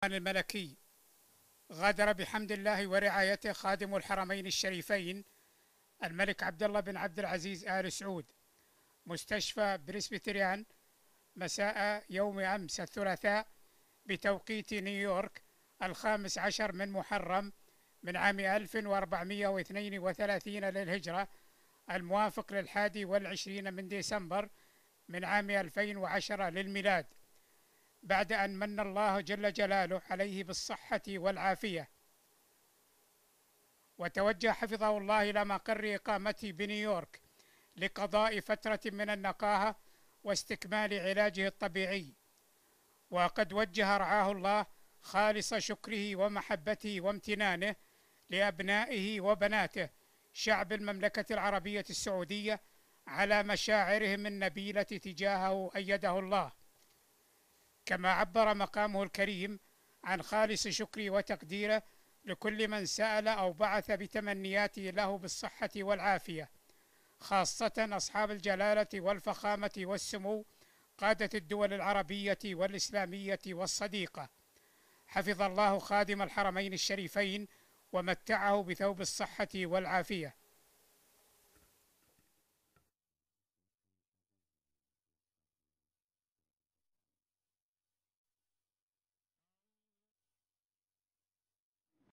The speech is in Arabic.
السلطان الملكي. غادر بحمد الله ورعايته خادم الحرمين الشريفين الملك عبد الله بن عبد العزيز آل سعود مستشفى بريسبتريان مساء يوم أمس الثلاثاء بتوقيت نيويورك 15 من محرم من عام 1432 للهجرة، الموافق ل21 من ديسمبر من عام 2010 للميلاد، بعد أن من الله جل جلاله عليه بالصحة والعافية، وتوجه حفظه الله إلى مقر إقامته بنيويورك لقضاء فترة من النقاهة واستكمال علاجه الطبيعي. وقد وجه رعاه الله خالص شكره ومحبته وامتنانه لأبنائه وبناته شعب المملكة العربية السعودية على مشاعرهم النبيلة تجاهه أيده الله، كما عبر مقامه الكريم عن خالص شكره وتقديره لكل من سأل أو بعث بتمنياته له بالصحة والعافية، خاصة أصحاب الجلالة والفخامة والسمو قادة الدول العربية والإسلامية والصديقة. حفظ الله خادم الحرمين الشريفين ومتعه بثوب الصحة والعافية.